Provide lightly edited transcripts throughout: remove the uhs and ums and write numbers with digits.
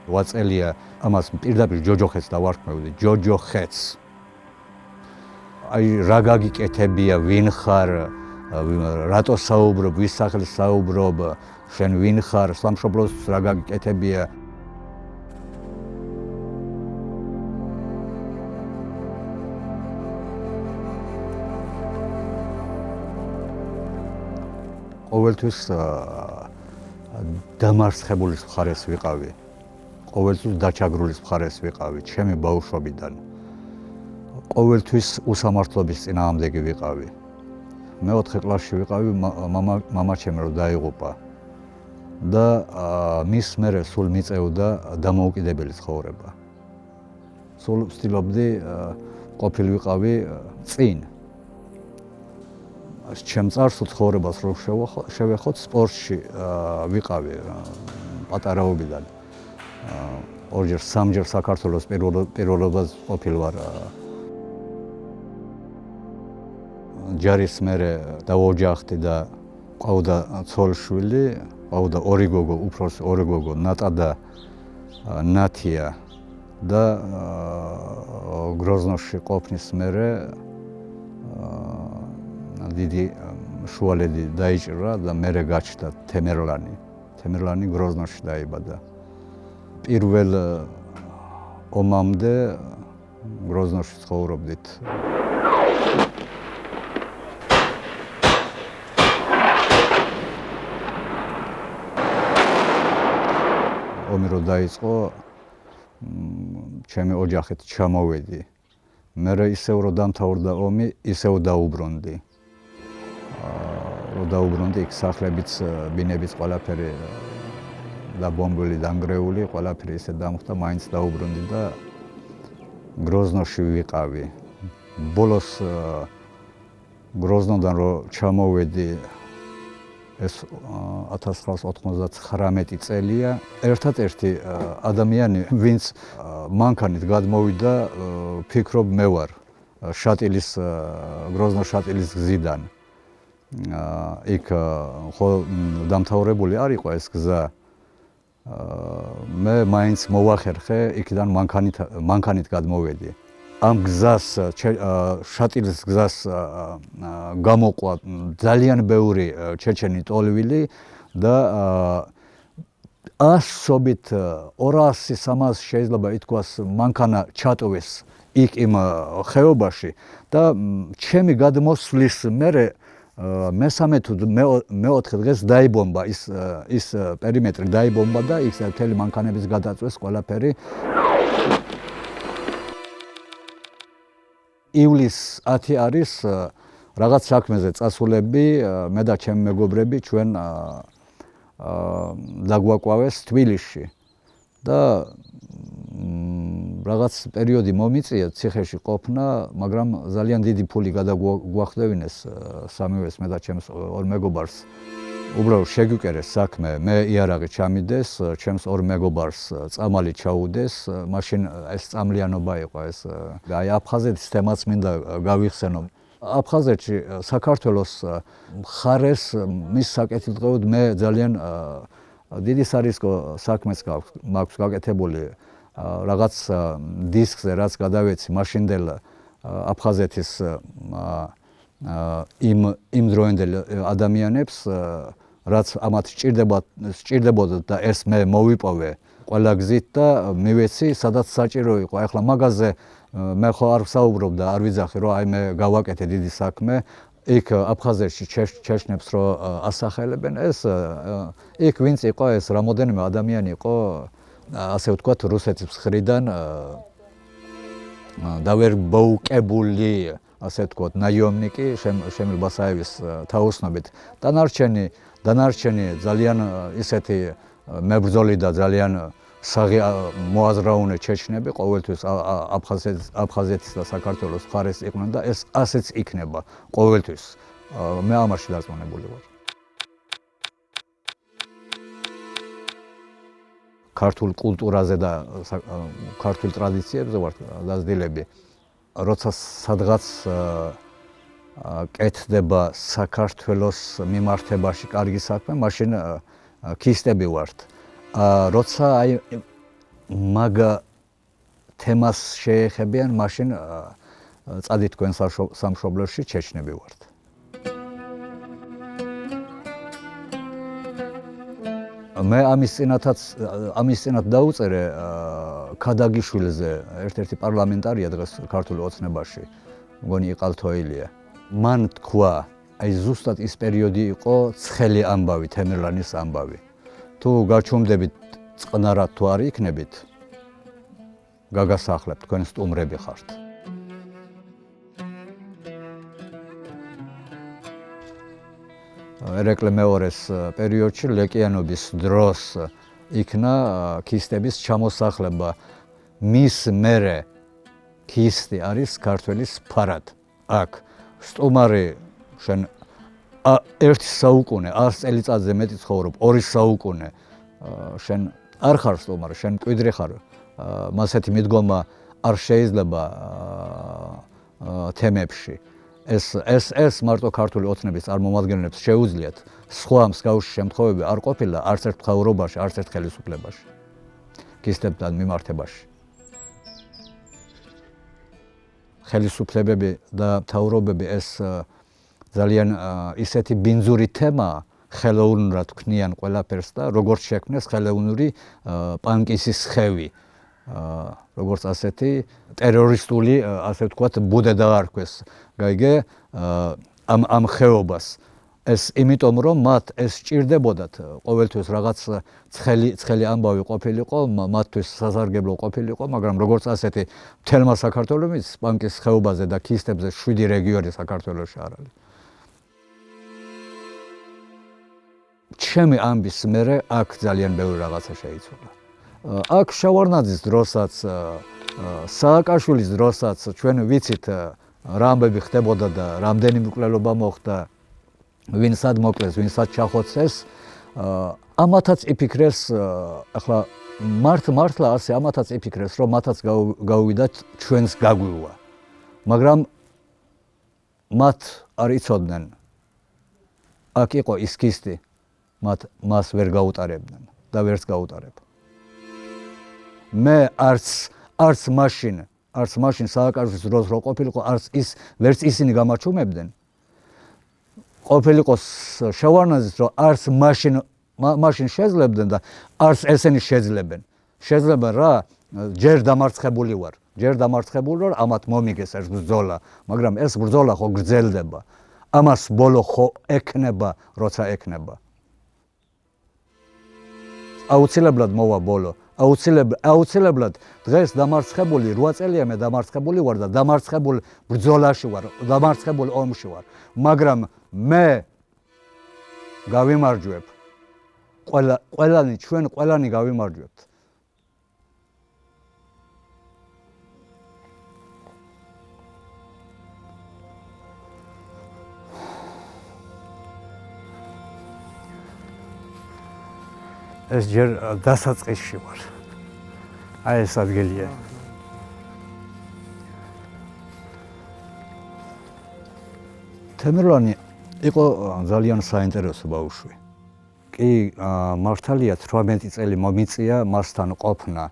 ვაწელია ამას პირდაპირ ჯოჯოხეთს დავარქმევდი, ჯოჯოხეთს. აი რა გაგიკეთებია, ვინ ხარ, რატო საუბრობ, ვის სახელს საუბრობ, შენ ვინ ხარ, სამშობლოს რა გაგიკეთებია. ყოველთვის დამარცხებულის მხარეს ვიყავი. ყოველთვის დაჩაგრულის მხარეს ვიყავი, ჩემი ბავშვობიდან. ყოველთვის უსამართლობის წინააღმდეგი ვიყავი. მე-4 კლასში ვიყავი, მამაჩემ რო დაიღუპა და მის მერე სულ მიწევდა დამოუკიდებელი ცხოვრება. სულ ვცდილობდი ყოფილ ვიყავი წინ. ჩემ წარსულ ცხოვრებას რო შევეხოთ, სპორტში ვიყავი პატარაობიდან. ორჯერ, სამჯერ საქართველოს პირველობას ყოფილ ვარ. ჯარის მერე დავოჯახდი და ყავდა ცოლ-შვილი, ყავდა ორი გოგო, უფროსი ორი გოგო, ნატა და ნათია და გროზნოში ყოფნის მერე დიდი შუალედი დაიჭრა და მერე გაჩნდა თემერლანი. თემერლანი გროზნოში დაიბადა. პირველ ომამდე გროზნოში ცხოვრობდით. ომი რო დაიწყო, ჩემი ოჯახით ჩამოვედი. მერე ისევ რო დამთავრდა ომი, ისევ დაუბრუნდი. რო დაუბრუნდი, იქ სახლებიც, ბინებიც ყველაფერი დაბომბული, დანგრეული, ყველაფერი ისე დამხდა, მაინც დაუბრუნდი და გროზნოში ვიყავი. ბოლოს გროზნოდან რო ჩამოვედი, ეს 1999 წელია, ერთადერთი ადამიანი, ვინც მანქანით გადმოვიდა, ფიქრობ მე ვარ შატილის, გროზნოს შატილის გზიდან. იქ ხო დამთავრებული არ იყო ეს გზა. მე მაინც მოვახერხე, იქიდან მანქანით გადმოვედი. ამ გზას, შატილის გზას გამოყვა ძალიან ბევრი ჩეჩენი ტოლვილი და 100-ობით 200-300 შეიძლება ითქვას მანქანა ჩატოვეს იქ იმ ხეობაში და ჩემი გადმოსვლის მერე მესამე თუ მე-4 დღეს დაიბომბა ის პერიმეტრი დაიბომბა და ის მთელი მანქანების გადაწვეს ყველაფერი. ივლის 10 არის რაღაც საქმეზე წასულები, მე და ჩემი მეგობრები ჩვენ დაგვაკვავეს თბილისში და რაღაც პერიოდი მომიწია ციხეში ყოფნა, მაგრამ ძალიან დიდი ფული გადაგვახვდევინეს სამივეს მე და ჩემს ორ მეგობარს. უბრალოდ შეგვიკერეს საქმე, მე იარაღი ჩამიდეს, ჩემს ორ მეგობარს წამალი ჩაუდეს, მაშინ ეს წამლიანობა იყო ეს. აი აფხაზეთის თემაც მინდა გავიხსენო. აფხაზეთში საქართველოს მხარეს მის საკეთილდღეოდ მე ძალიან დიდი სარისკო საქმეს მაქვს გაკეთებული. რაღაც დისკზე რაც გადავეცი მაშინდელ აფხაზეთის იმ დროინდელ ადამიანებს, რაც ამათ სჭირდებოდა და ეს მე მოვიპოვე ყველა გზით და მივეცი, სადაც საჭირო იყო. ახლა მაგაზე მე ხო არ ვსაუბრობ და არ ვიძახი, რომ აი მე გავაკეთე დიდი საქმე. იქ აფხაზეთში ჩეჩნებს რო ასახელებენ, ეს იქ ვინც იყო, ეს რამოდენიმე ადამიანი იყო, ასე ვთქვათ, რუსეთის მხრიდან დავერბოუკებული, ასე ვთქვათ, ნაიომნიკი შემილ ბასაევის თაოსნობით. დანარჩენი ძალიან ისეთი მებრძოლი და ძალიან მოაზრაუნე ჩეჩნები ყოველთვის აფხაზეთის და საქართველოს მხარეს იყვნენ და ეს ასეც იქნება ყოველთვის. მე ამაში დარწმუნებული ვარ. ქართულ კულტურაზე და ქართულ ტრადიციებზე ვარ დაზრდილები. როცა სადღაც კეთდება საქართველოს მიმართებაში კარგი საქმე, მაშინ ქისტები ვართ. როცა აი მაგ თემას შეეხებიან, მაშინ წადით თქვენ სამშობლოში, ჩეჩნები ვართ. მე ამის წინათ დაუწერე ქადაგიშვილზე, ერთ-ერთი პარლამენტარია დღეს ქართული ოცნებაში, მგონი იყალთოილია. მან თქვა, აი ზუსტად ის პერიოდი იყო ცხელი ამბავი, თემერლანის ამბავი. თუ გაჩუმდებით წყნარად თუ არ იქნებით, გაგასახლებთ, თქვენ სტუმრები ხართ. ერეკლე მეორეს პერიოდში ლეკიანობის დროს იქნა ქისტების ჩამოსახლება. მის მერე ქისტი არის ქართველის ფარად. აქ სტუმარი შენ ერთი საუკუნე 100 წელიწადზე მეტი ცხოვრობ, 2 საუკუნე შენ არ ხარ სტუმარი, შენ მკვიდრი ხარ. მასეთი მიდგომა არ შეიძლება თემებში. ეს მარტო ქართული ოცნების წარმომადგენლებს შეუძლიათ. სხვა მსგავსი შემთხვევები არ ყოფილა არც ერთ მთავრობაში, არც ერთ ხელისუფლებაში. ქისტებთან მიმართებაში. ხელისუფლებები და მთავრობები ეს ძალიან ისეთი ბინძური თემაა, ხელოვნურად ქმნიან ყველაფერს და როგორც შექმნეს ხელოვნური პანკისის ხევი. როგორც ასეთი ტერორისტული, ასე ვთქვათ, ბუდე დაარქვეს გაიგე ამ ხეობას. ეს იმიტომ რომ მათ ეს სჭირდებოდათ ყოველთვის რაღაც ცხელი ამბავი ყოფილიყო, მათთვის სასარგებლო ყოფილიყო, მაგრამ როგორც ასეთი მთელმა საქართველოს პანკის ხეობაზე და ქისტებზე 7 რეგიონი საქართველოში არ არის. ჩემი ამბის მერე აქ ძალიან ბევრი რაღაცა შეიცვალა. აქ შავარნაძის დროსაც, სააკაშვილის დროსაც ჩვენ ვიცით რა ამბები ხდებოდა და რამდენი მკვლელობა მოხდა, ვინ სად მოკლეს, ვინ სად ჩახოცეს, ამათაც იფიქრეს, ახლა მართლა ასე ამათაც იფიქრეს, რომ მათაც გაუვიდათ ჩვენს გაგვივა. მაგრამ მათ არ იცოდნენ, აქ იყო ის ქისტი, მას ვერ გაუტარებდნენ და ვერც გაუტარებ. მე არც მაშინ სააკაშვილის დროს რო ყოფილიყო, ვერც ისინი გამაჩუმებდნენ. ყოფილიყო შევარნაძის რო არც მაშინ შეძლებდნენ და არც ესენი შეძლებენ. შეძლებენ რა, ჯერ დამარცხებული ვარ, ამათ მომიგეს ეს ბრძოლა, მაგრამ ეს ბრძოლა ხო გრძელდება. ამას ბოლო ხო ექნება, როცა ექნება. აუცილებლად მოვა ბოლო. აუცილებლად დღეს დამარცხებული 8 წელია მე დამარცხებული ვარ და დამარცხებულ ბრძოლაში ვარ, დამარცხებულ ომში ვარ, მაგრამ მე გავიმარჯვებ. ჩვენ ყველანი გავიმარჯვებთ. ეს ჯერ დასაწყისში ვარ. აი ეს ადგილია. თემერლანი იყო ძალიან საინტერესო ბავშვი. კი, მართალია 18 წელი მომიწია მასთან ყოფნა.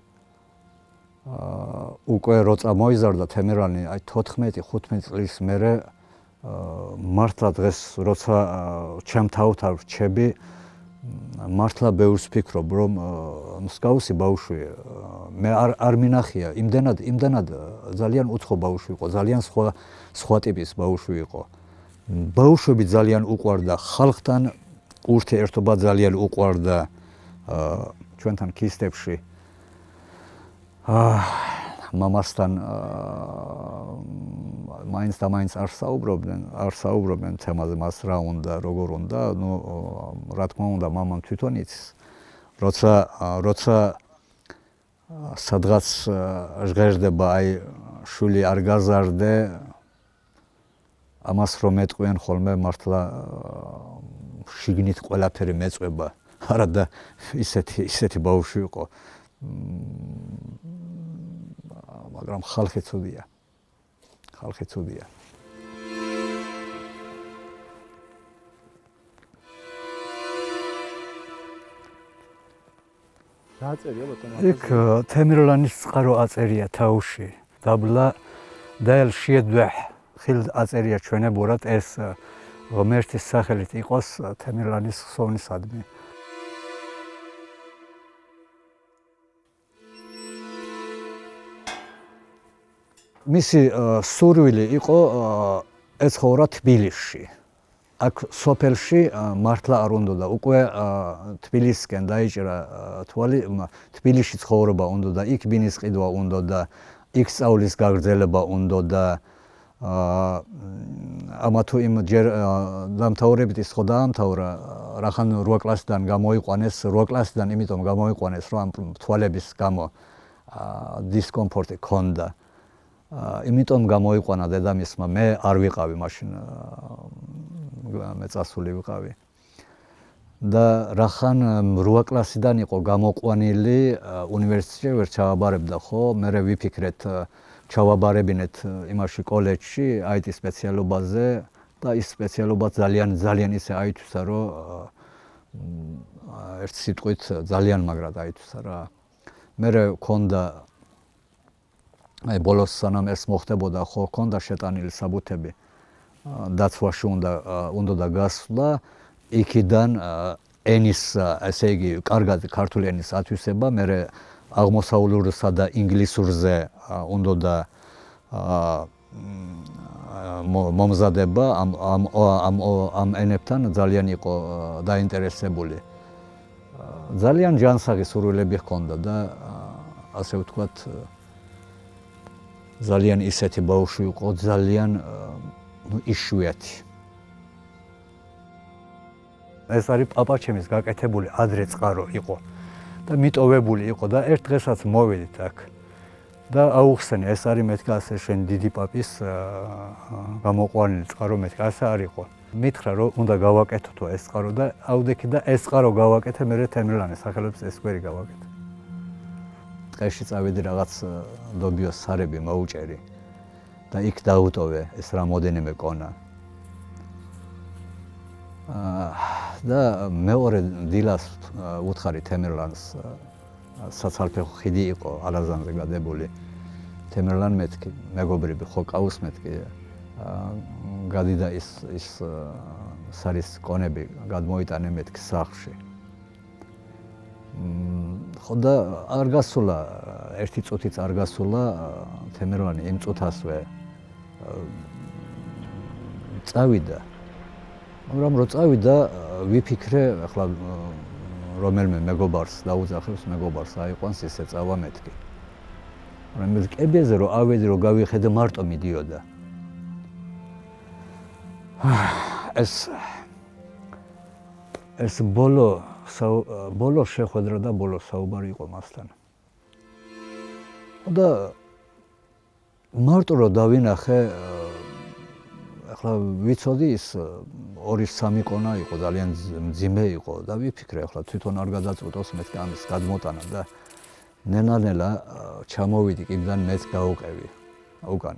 უკვე როცა მოიზარდა თემერლანი, აი 14-15 წლის მერე მართლა დღეს როცა ჩემ თავთან რჩები, მართლა ბევრს ფიქრობ, რომ მსგავსი ბავშვი მე არ მინახია, იმდანად ძალიან უცხო ბავშვი იყო, ძალიან სხვა ტიპის ბავშვი იყო. ბავშვები ძალიან უყვარდა ხალხთან, ურთიერთობა ძალიან უყვარდა ჩვენთან ქისტებში. მამასთან მაინც და მაინც არ საუბრობდნენ თემაზე, მას რა უნდა, როგორ უნდა, რა თქმა უნდა, მამამ თვითონ იცის. როცა სადღაც ჟღერდება, აი შვილი არ გაზარდე, ამას რომ ეტყვიან ხოლმე, მართლა შიგნით ყველაფერი მეწვება. არა და ისეთი ბავშვი იყო. მაგრამ ხალხი ცუდია. რა აწერია ბატონო? იქ თემირლანის წყარო აწერია თავში. დაბლა დაელ შეძვე ხილ აწერია ჩვენებურად ეს ღმერთის სახელით იყოს თემირლანის ხსოვნისადმი. მისი სურვილი იყო ეცხოვრა თბილისში. აქ სოფელში მართლა არ უნდოდა. უკვე თბილისკენ დაიჭრა თვალი, თბილისში ცხოვრება უნდოდა, იქ ბინის ყიდვა უნდოდა, იქ სწავლის გაგრძელება უნდოდა. ამა თუ იმ ჯერ დამთავრებით ის ხო დაამთავრა, რახან 8 კლასიდან გამოიყვანეს, 8 კლასიდან იმიტომ გამოიყვანეს, რომ ამ თვალების გამო დისკომფორტი ჰქონდა. იმიტომ გამოიყვანა დედამისმა, მე არ ვიყავი მაშინ, მე წასული ვიყავი. და რახან 8 კლასიდან იყო გამოყვანილი უნივერსიტეტში ვერ ჩავაბარებდა ხო, მე ვიფიქრეთ ჩავაბარებინეთ იმაში კოლეჯში IT სპეციალობაზე და ის სპეციალობა ძალიან ისე აითვისა, რომ ერთ სიტყვით ძალიან მაგრად აითვისა რა. მე მქონდა აი ბოლოს სანამ ეს მოხდებოდა ხო მქონდა შეტანილი საბუთები. დაცვაში უნდა გასვლა, იქიდან ენის, ესე იგი, კარგად ქართული ენის ათვისება, მე აღმოსავლურსა და ინგლისურზე უნდა მომზადება ამ ენებთან ძალიან იყო დაინტერესებული. ძალიან ჯანსაღი სურვილები ჰქონდა და ასე ვთქვათ ძალიან ისეთი ბავშვი იყო, ძალიან იშვიათი. ეს არის პაპაჩემის გაკეთებული ადრე წყარო იყო და მიტოვებული იყო და ერთ დღესაც მოვედით აქ და აუხსენე, ეს არის მეთქი ასე შენ დიდი პაპის გამოყვანილი წყარო, მეთქი ასე არ იყო. მითხრა რომ უნდა გავაკეთო ეს წყარო და ავდექი და ეს წყარო გავაკეთე, მე თემირლანის სახელობის ეს კვერი გავაკეთე. ტყეში წავედი რაღაც დობიოს სარები მოუჭერი და იქ დაუტოვე ეს რამოდენიმე კონა. და მეორე დილას უთხარი თემირლანს საცალფეხო ხიდი იყო ალაზანზე გადებული. თემირლან მეთქი, მეგობრები ხო ყავს მეთქი. გადიდა ის სარის კონები გადმოიტანე მეთქი სახლში. ხო და არ გასულა, ერთი წუთიც არ გასულა თემირლანი იმ წუთასვე წავიდა. მაგრამ რო წავიდა, ვიფიქრე, ახლა რომელმე მეგობარს დაუძახებს, მეგობარს აიყვანს, ისე წავა მეთქი. მაგრამ კებიაზე რო ავედი, რო გავიხედე, მარტო მიდიოდა. ეს ბოლო შეხვედრა და ბოლო საუბარი იყო მასთან. და მარტო რო დავინახე, ახლა ვიცოდი ის 2-3 კონა იყო, ძალიან მძიმე იყო და ვიფიქრე, ახლა თვითონ არ გადაწყვიტოს მეთქი ამის გადმოტანა და ნელა-ნელა ჩამოვიდი კიბიდან მეც გავუყევი უკან.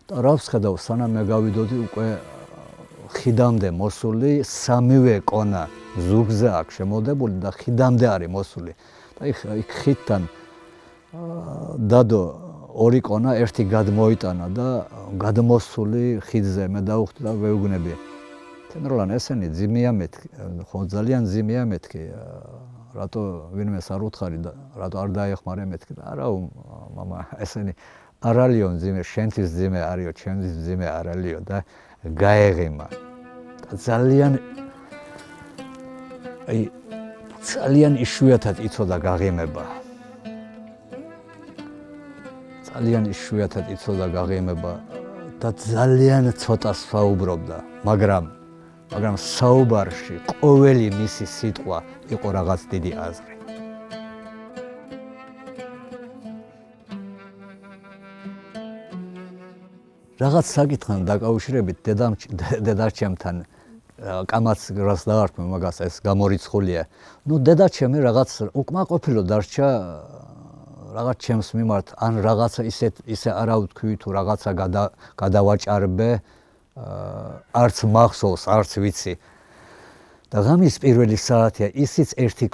და რა ვსხედავ, სანამ მე გავიდოდი უკვე ხიდამდე მოსული 3-ვე კონა ზურგზე აქ შემოდებული და ხიდამდე არის მოსული. და იქ ხიდთან დადო 2 კონა, ერთი გადმოიტანა და გადმოსული ხიდზე მე დავუხდი და ვეუბნები. თემირლან, ესენი ძიმეა მეთქი, ხო ძალიან ძიმეა მეთქი. რატო ვინმეს არ უთხარი და რატო არ დაეხმარე მეთქი? არა, მამა, ესენი არ არისო ძიმე, შენთვის ძიმე არისო, ჩემთვის ძიმე არ არისო და გაეღიმა. ძალიან იშვიათად იცოდა გაღიმება. ძალიან იშვიათად იცოდა გაღიმება და ძალიან ცოტა საუბრობდა, მაგრამ საუბარში ყოველი მისი სიტყვა იყო რაღაც დიდი აზრი. რაღაც საკითხთან დაკავშირებით დედაჩემთან კამაც რას დაარქმევ მაგას, ეს გამორიცხულია. დედაჩემი რაღაც უკმაყოფილო დარჩა რაღაც ჩემს მიმართ, ან რაღაცა ისე არა ვთქვი თუ რაღაცა გადავაჭარბე, არც მახსოვს, არც ვიცი. და ღამის პირველი საათია, ისიც ერთი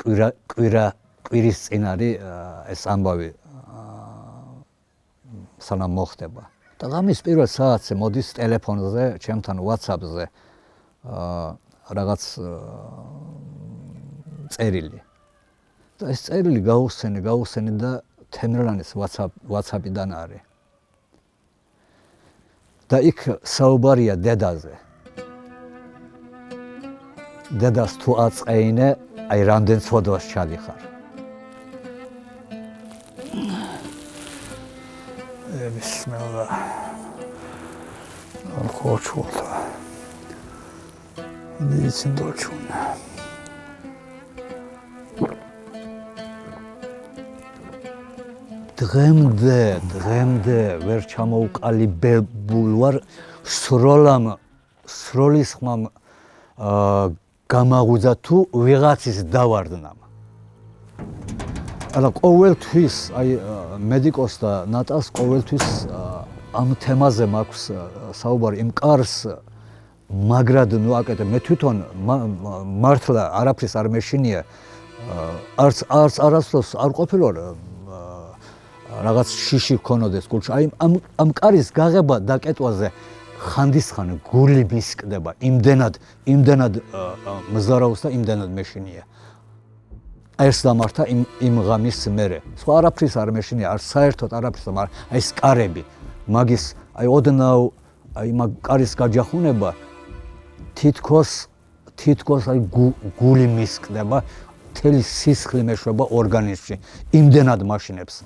კვირის წინ არის ეს ამბავი სანამ მოხდება. და ღამის პირველ საათზე მოდის ტელეფონზე, ჩემთან WhatsApp-ზე რაღაც წერილი. და ეს წერილი გაუსცენი და თემერლანის WhatsApp-იდან არის. და იქ საუბარია დედაზე. დედას თუ აწყეინე, აი რამდენ ცოდვას ჩადიხარ. Bismillah. Alkoholda. Niçin doçun? დღემდე ვერ ჩამოუკალიბებულ ვარ სროლის ხმამ გამაღვიძა თუ ვიღაცის დავარდნამ. არა ყოველთვის აი მედიკოს და ნატას ყოველთვის ამ თემაზე მაქვს საუბარი იმ კარს მაგრად ნუ აკეთებ მე თვითონ მართლა არაფრის არ მეშინია არც არასდროს არ ყოფილვარ რაღაც შიში ქონოდეს გულში აი ამ კარის გაღება დაკეტვაზე ხანდისხან გული მისკდება იმდენად მზარავს და იმდენად მეშინია ეს დამართა იმ ღამის მერე სხვა არაფრის არ მეშინია არ საერთოდ არაფრის არ აი ეს კარები მაგის აი ოდნავ აი მაგ კარის გაჯახუნება თითქოს აი გული მისკდება მთელი სისხლი მეშვება ორგანიზმში იმდენად მაშინებს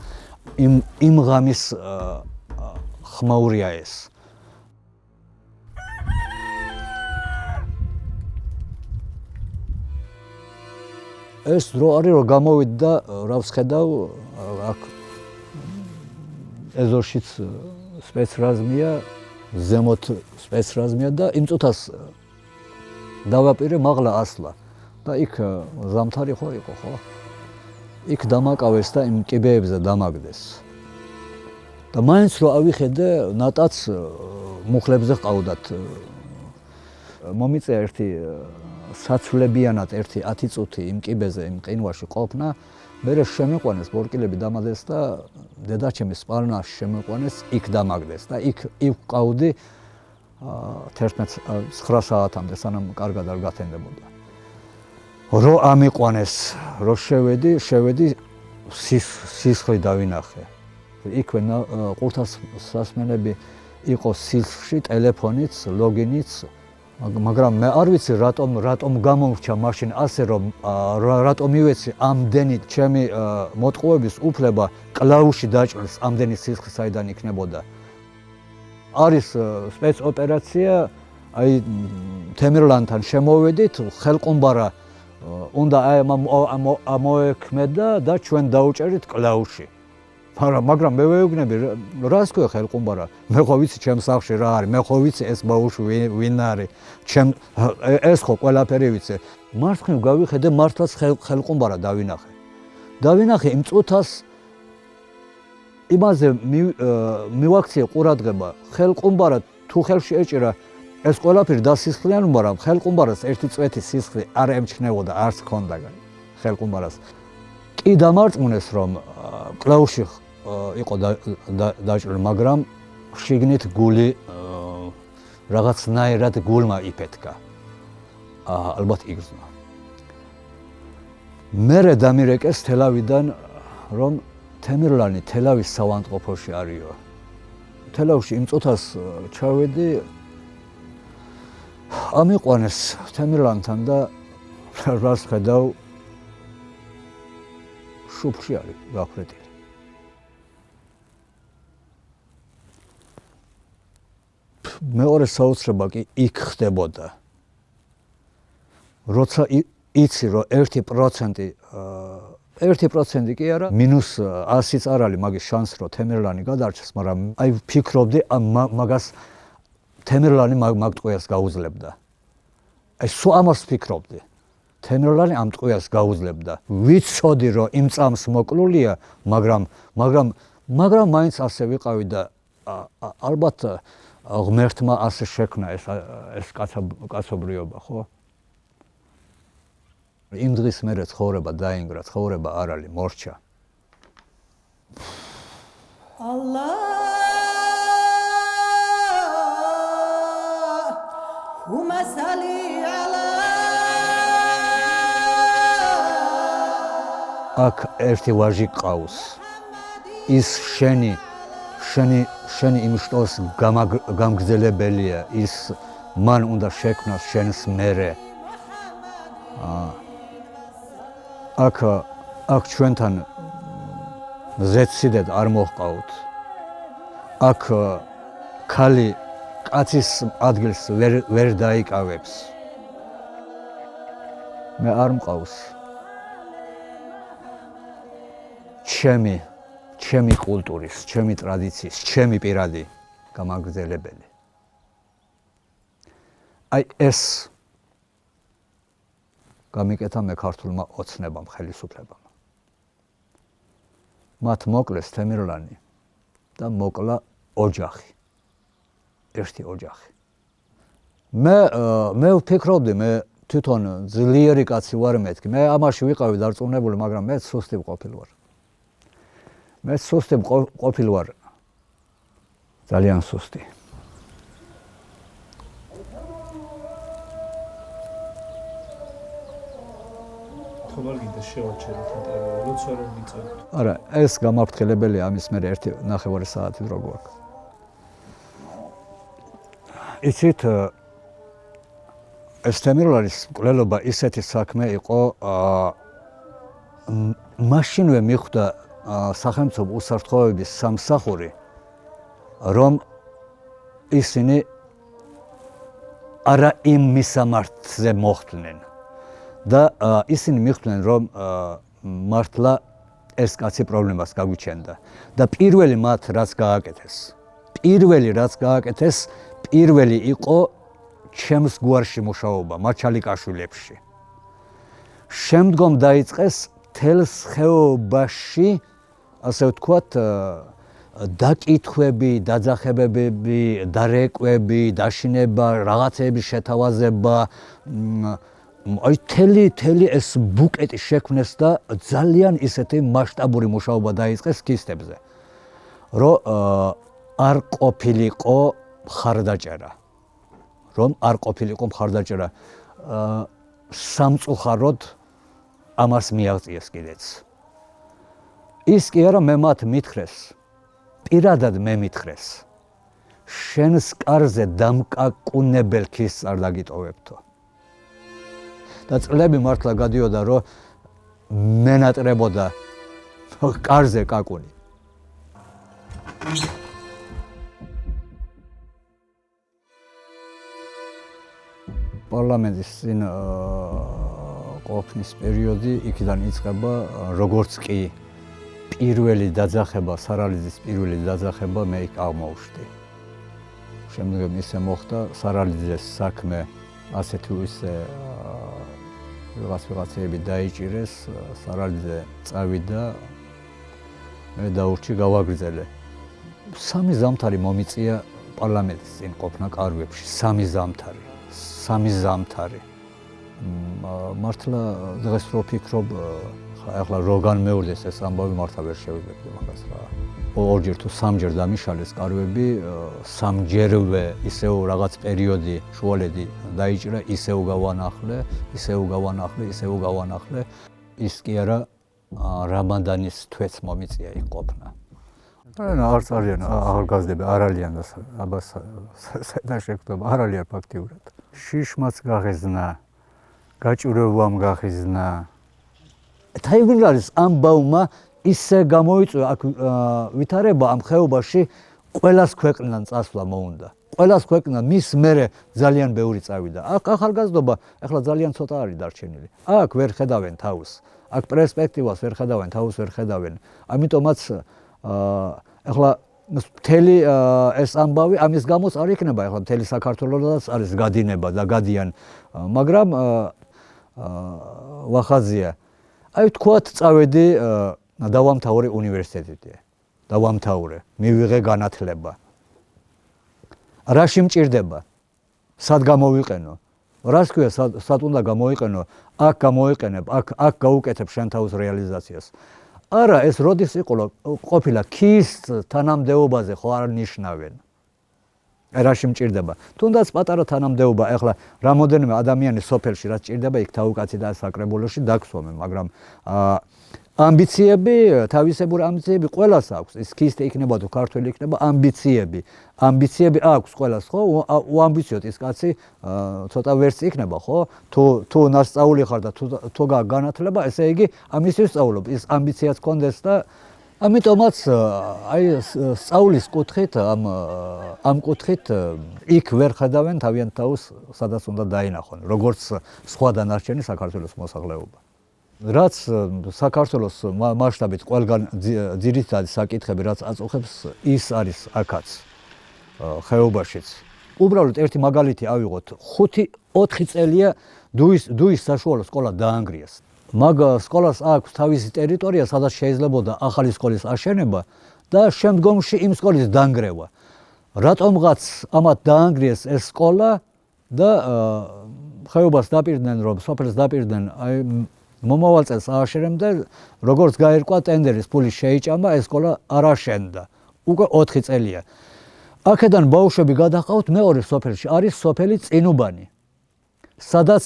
იმ ღამის ხმაურია ეს ეს დრო არის რომ გამოვიდა რა ვსხედავ აქ ეზოშიც სპეცრაზმია ზემოთ სპეცრაზმია და იმ წუთას დავაპირე მაღლა ასლა და იქ ზამთარი ხო იყო ხო იქ დამაკავეს და იმ კიბეებზე დამაგდეს და მაინც რო ავიხედე ნატაც მუხლებზე ყავდათ მომიწია ერთი საცვლებიანად ერთი 10 წუთი იმ კიბეზე იმ ყინვაში ყოფნა მერე შემეყვანეს ბორკილები დამადეს და დედაჩემის სპალნაში შემეყვანეს იქ დამაგდეს და იქ ყავდი 11-9 საათამდე სანამ კარგად არ გათენდებოდა რო ამიყვანეს რო შევედი სისხლი დავინახე იქვე ყურთასასმელები იყო სისხლში ტელეფონიც ლოგინიც მაგრამ მე არ ვიცი რატომ გამომრჩა მაშინ ასე რომ რატომ ივეცი ამდენი ჩემი მოტყუების უფლება კლავუში დაჭრილს ამდენი სისხლი საიდან იქნებოდა არის სპეცოპერაცია აი თემერლანთან შემოვედით ხელყუმბარა უნდა ამოექმედა და ჩვენ დაუჭერით კლავუში მაგრამ მე ვეუბნები რას ქვია ხელყუმბარა მე ხო ვიცი ჩემ სახლში რა არის მე ხო ვიცი ეს ბაუში ვინ არის ეს ხო ყველაფერი ვიცი მარცხნივ გავიხედე მართლაც ხელყუმბარა დავინახე იმ წუთას იმაზე მივაქციე ყურადღება ხელყუმბარა თუ ხელში ეჭირა ეს ყველაფერი დასისხლიანი მაგრამ ხელყუმბარას ერთი წვეთი სისხლი არ ემჩნევოდა არც ქონდა ხელყუმბარას კი დამარწმუნეს რომ კლავუში იყო დაჭრილი მაგრამ შიგნით გული რაღაცნაირად გულმა იფეთქა ალბათ იგრძნო მერე დამირეკეს თელავიდან რომ თემერლანი თელავის საავადმყოფოში არისო თელავში იმ წუთას ჩავედი ამიყვანეს თემერლანთან და რას ხედავ შუბლში არის გაფრეტილი მეორე საოცრება კი იქ ხდებოდა როცა იცი რომ 1% კი არა -100-იც არ არის მაგის შანსი რომ თემერლანი გადარჩეს მაგრამ აი ვფიქრობდი მაგას თემერლანი მაგ ტყვიას გაუძლებდა აი სულ ამას ვფიქრობდი თემერლანი ამ ტყვიას გაუძლებდა ვიცოდი რომ იმ წამს მოკლულია მაგრამ მაინც ასე ვიყავი და ალბათ ღმერთმა ასე შექმნა ეს კაცობრიობა ხო იმ დღის მერე ცხოვრება დაინგრა, ცხოვრება არ არის, მორჩა. აქ ერთი ვაჟი ყავს. ის შენი იმშტოს გამგზელებელია, ის მან უნდა შექმნას შენს მერე. აქ ჩვენთან ზეციდეთ არ მოჰყავთ. აქ ქალი კაცის ადგილს ვერ დაიკავებს. მე არ მყავს. ჩემი კულტურის, ჩემი ტრადიციის, ჩემი პირადი გამაგრძელებელი. აი ეს გამიკეთა მე ქართულმა ოცნებამ, ხელისუფლებამ. მათ მოკლეს თემირლანი და მოკლა ოჯახი. ერთი ოჯახი. მე ვფიქრობდი, მე თვითონ ძლიერი კაცი ვარ მეთქი. მე ამაში ვიყავი დარწმუნებული, მაგრამ მე სუსტი ვყოფილი ვარ. მე სუსტი ყოფილი ვარ, ძალიან სუსტი. ხომარ გინდა შევაჩეროთ ინტერვიუ, როცა რომ გიწევთ. არა, ეს გამაფრთხილებელი ამის მერე 1.5 საათი დრო გვაქვს. იცით, ეს თემირლანის მკვლელობა ისეთი საქმე იყო, მაშინვე მიხვდა სახელმწიფო უსაფრთხოების სამსახური, რომ ისინი არა იმ მისამართზე მოხვდნენ და ისინი მიხვდნენ, რომ მართლა ეს კაცი პრობლემას გაგვიჩენდა და პირველი მათ რაც გააკეთეს, პირველი იყო ჩემს გვარში მუშაობა მაჩალიკაშვილებში. შემდგომ დაიწყეს თელს ხეობაში, ასე ვთქვათ, დაკითხვები, დაძახებები, დარეკვები, დაშინება, რაღაცების შეთავაზება, აი თელი ეს ბუკეტი შექმნეს და ძალიან ისეთი მასშტაბური მუშაობა დაიწყეს ქისტებზე, რომ არ ყოფილიყო მხარდაჭერა, სამწუხაროდ ამას მიაღწიეს კიდეც. ის კი არა, მე მათ მითხრეს, პირადად მე მითხრეს, შენს კარზე დამკაკუნებელ ქისს არ დაგიტოვებთო. და წლები მართლა გადიოდა, რომ მენატრებოდა კარზე კაკუნი. პარლამენტის წინ ყოფნის პერიოდი იქიდან იწყება, როგორც კი პირველი დაძახება, სარალიძის პირველი დაძახება მე იქ აღმოვშდი. შემდგომ ისე მოხდა, სარალიძეს საქმე ასეთი ისე ვიღაცები დაიჭირეს, სარალიძე წავიდა, მე დაურჩი გავაგრძელე. 3 ზამთარი მომიწია პარლამენტის წინ ყოფნა კარგვებში, 3 ზამთარი. მართლა დღეს რო ვფიქრობ, ახლა რო განმეორდეს ეს ამბავი, მართლა ვერ შევიძლებდი მაგას რა. ორჯერ თუ სამჯერ დამიშალეს კარვები, სამჯერვე ისევ რაღაც პერიოდი შუალედი დაიჭირა, ისევ გავანახლე. ის კი არა, რამადანის თვეც მომიწია იქ ყოფნა. არც არიან ახალგაზრდები, არ არიან და აბას საერთოდ შეგვდება, არ არიან ფაქტიურად. შიშმაც გაღიზნა, გაჭირვებამ გაღიზნა. თაიგვინარის ამბავმა ისე გამოიწვია აქ ვითარება ამ ხეობაში, ყველას ქვეყნიდან წასვლა მოუნდა. ყველას ქვეყნიდან მის მერე ძალიან ბევრი წავიდა. აქ ახალგაზრდობა ახლა ძალიან ცოტა არის დარჩენილი. აქ ვერ ხედავენ თავს. აქ პერსპექტივას ვერ ხედავენ, თავს ვერ ხედავენ. ამიტომაც ახლა მთელი ეს ამბავი ამის გამოც არ იქნება, ახლა მთელი საქართველოს არის გადინება და გადიან, მაგრამ ვახაზია. აი თქვათ წავედი დავამთავრე უნივერსიტეტი. მივიღე განათლება. რაში მჭირდება? სად გამოვიყენო? რას ქვია სად უნდა გამოიყენო, აქ გამოიყენებ, აქ გაუკეთებ შენ თავს რეალიზაციას. არა, ეს როდის ყოფილა ქის თანამდებობაზე ხო არ ნიშნავენ. რაში მჭირდება? თუნდაც პატარა თანამდებობა, ეხლა რამოდენიმე ადამიანი სოფელში რაც ჭირდება, იქ თავკაცი და საკრებულოში დაგსვამენ, მაგრამ ამბიციები, თავისებური ამბიციები ყველას აქვს. ის ქისტე იქნება თუ ქართველი იქნება, ამბიციები აქვს ყველას, ხო? უამბიციოდ ის კაცი ცოტა ვერც იქნება, ხო? თუ ნასწაული ხარ და თუ განათლება, ესე იგი ამისთვის სწავლობ. ის ამბიციაც გქონდეს და ამიტომაც აი სწავლის კუთხით ამ კუთხით იქ ვერ ხედავენ თავიანთ თავს, სადაც უნდა დაინახონ, როგორც სხვა დანარჩენი საქართველოს მოსახლეობა. რაც საქართველოს მასშტაბით ყველგან ძირითადი საკითხები, რაც აწუხებს, ის არის აქაც ხეობაშიც. უბრალოდ ერთი მაგალითი ავიღოთ, 4 წელია დუის საშუალო სკოლა დაანგრიეს. მაგ სკოლას აქვს თავისი ტერიტორია, სადაც შეიძლებოდა ახალი სკოლის აშენება და შემდგომში იმ სკოლის დანგრევა. რატომღაც ამათ დაანგრიეს ეს სკოლა და ხეობას დაპირდნენ, რომ სოფელს დაპირდნენ, აი მომავალ წელს ააშენებდა, როგორც გაერკვა ტენდერის ფული შეიჭამა, ეს სკოლა არ აშენდა. უკვე 4 წელია. აქედან ბავშვები გადაყავთ მეორე სოფელში, არის სოფელი წინუბანი. სადაც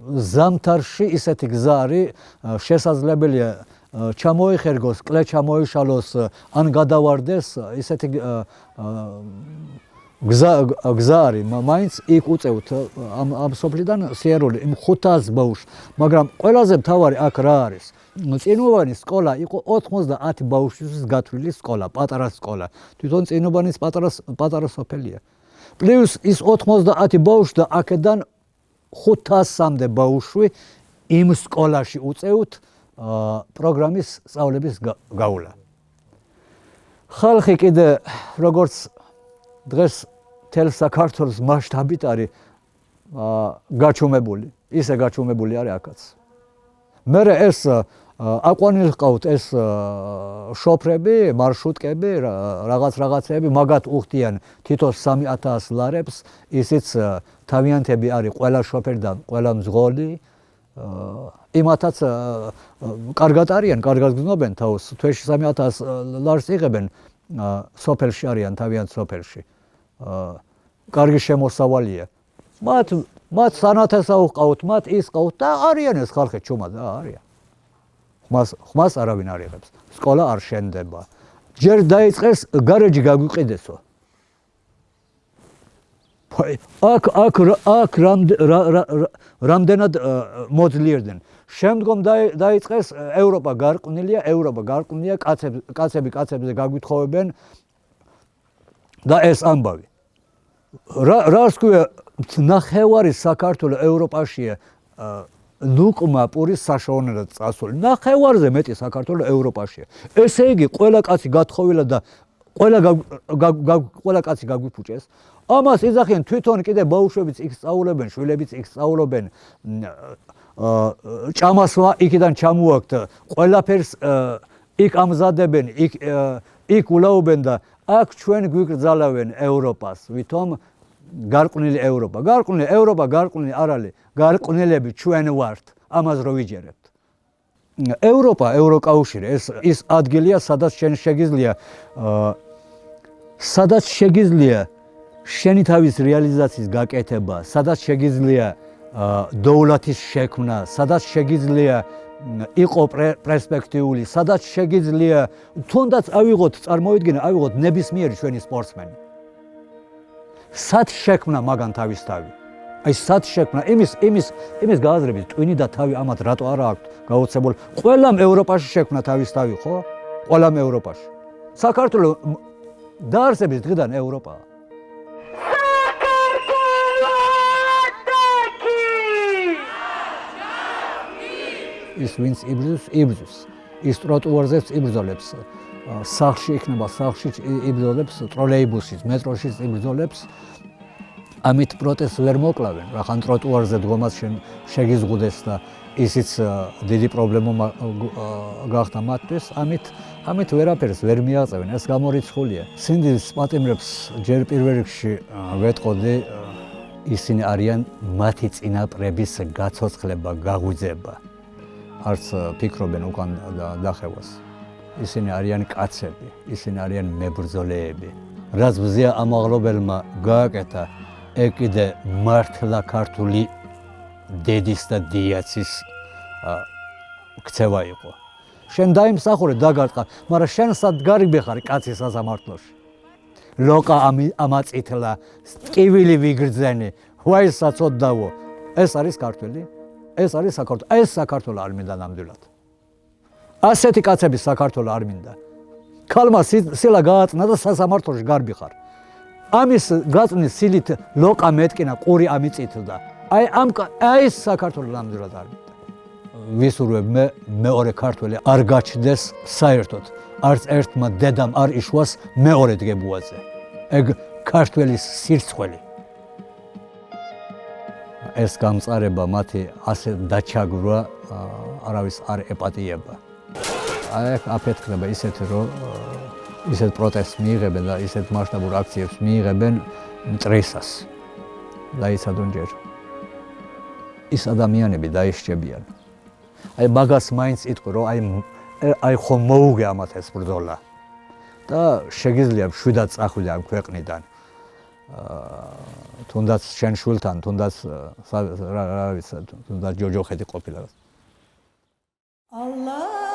ზამთარში ისეთი გზა არის, შესაძლებელია ჩამოიხერგოს, კლე ჩამოიშალოს, ან გადავარდეს, ისეთი გზა არის, მაინც იქ უწევთ ამ სოფლიდან სიარული იმ 500 ბავშვს, მაგრამ ყველაზე მთავარი აქ რა არის? წინუბანის სკოლა იყო 90 ბავშვის გათვლილი სკოლა, პატარა სკოლა. თვითონ წინუბანის პატარა სოფელია. პლუს ის 90 ბავშვი და აქედან 500-მდე ბავშვი იმ სკოლაში უწევთ პროგრამის სწავლების გავლა. ხალხი კიდე როგორც დღეს თელ საქართველოს მასშტაბით არის გაჩუმებული, ისე გაჩუმებული არის აქაც. მერე ეს აყვანილი ჰყავთ ეს შოფრები, მარშრუტკები, რაღაცეები, მაგათ უხდიან თითოს 3000 ლარებს, ისიც თავიანთები არის ყველა შოფერი და ყველა მძღოლი. იმათაც კარგად არიან, კარგად გზნობენ თავს, თვეში 3000 ლარს იღებენ, სოფელში არიან თავიანთ სოფელში. კარგი შემოსავალია. მათ სანათესა უყავთ, მათ ის ყავთ და არიან ეს ხალხი ჩუმად და არიან. ხმას არავინ არ იღებს. სკოლა არ შენდება. ჯერ დაიწყეს გარეჯი გაგვიყიდესო. აქ რამდენად მოძლიერდნენ. შემდგომ დაიწყეს ევროპა გარყვნილია, კაცებზე გაგვითხოვებენ და ეს ამბავი. რას ქვია, ნახევარი საქართველო ევროპაშია ნუკმა პურის საშუალებლად წასული. ნახევარზე მეტი საქართველო ევროპაშია. ესე იგი, ყველა კაცი გათხოვილა და ყველა კაცი გაგვიფუჭეს. ამას იძახიან თვითონ კიდე ბავშვებიც იქ სწავლებენ, შვილებიც იქ სწავლობენ. ჭამას იქიდან ჩამოაქვთ, ყველაფერს იქ ამზადებენ, იქ ულაობენ და აქ ჩვენ გვიკრძალავენ ევროპას, ვითომ გარყვნილი ევროპა. გარყვნილი არალი, გარყვნილები ჩვენ ვართ, ამას რო ვიჯერებთ. ევროპა, ევროკავშირი, ის ადგილია, სადაც შეგიძლია შენი თავის რეალიზაციის გაკეთება, სადაც შეგიძლია დოვლათის შექმნა, სადაც შეგიძლია იყო პერსპექტიული, სადაც შეგიძლია თუნდაც წარმოვიდგინე, ავიღოთ ნებისმიერი ჩვენი სპორტსმენი. სად შექმნა მაგან თავის თავი? აი სად შექმნა იმის გააზრებით ტვინი და თავი ამათ რატო არა აქვთ გაოცებული? ყველამ ევროპაში შექმნა თავის თავი, ხო? ყველამ ევროპაში. საქართველოს დაარსების დღიდან ევროპაა. ის ვინც იბრძვის, ის ტროტუარზეც იბრძოლებს, სახლში იქნება, სახლში იბრძოლებს, ტროლეიბუსით, მეტროშიც იბრძოლებს. ამით პროტესტს ვერ მოკლავენ, რახან ტროტუარზე დგომას შეგიზღუდეს და ისიც დიდი პრობლემა გახდა მათთვის, ამით ვერაფერს ვერ მიაწევენ, ეს გამორიცხულია. სინდის პატიმრებს ჯერ პირველ რიგში ვეტყოდი ისინი არიან მათი წინაპრების გაცოცხლება, გაღვიძება. არც ფიქრობენ უკან დახევას. ისინი არიან კაცები, ისინი არიან მებრძოლეები. რაც მზია ამაღლობელმა გააკეთა, ეგ კიდე მართლა ქართული დედის და დიაცის ქცევა იყო. შენ დაიმსახურე, დაგარტყა, მაგრამ შენ სად გარიბე ხარ კაცის სასამართლოში. ლოკა ამაწითლა, ტკივილი ვიგრძენი, ვაი საწოდდავო. ეს არის ქართველი? ეს არის საქართველო. ეს საქართველო არ მინდა ნამდვილად. ასეთი კაცები საქართველო არ მინდა. ქალმა სილა გააწნა და სასამართლოში გარბი ხარ. ამის გაწნის სილით ლოკა მეტკინა, ყური ამიწითლდა. აი ეს საქართველო ნამდვილად არ მინდა. ვისურვებ მე მეორე ქართველი არ გაჩნდეს საერთოდ. არც ერთმა დედამ არ იშვას მეორე დგებუაზე. ეგ ქართველის სირცხველი. ეს გამწარება მათი ასე დაჩაგვრა არავის არ ეპატიება. აი აფეთქდება ისეთი რომ ისეთ პროტესტს მიიღებენ და ისეთ მასშტაბურ აქციებს მიიღებენ მტრისას. დაიცადონ ჯერ. ის ადამიანები დაიშჩებიან. აი მაგას მაინც იტყვი რომ აი ხომ მოუგე ამათ ეს ბრძოლა და შეგიძლია შვიდად წახვიდე ამ ქვეყნიდან. თუნდაც შენ შვილთან, თუნდაც რა ვიცი, თუნდაც ჯოჯოხეთი ყოფილა. Allah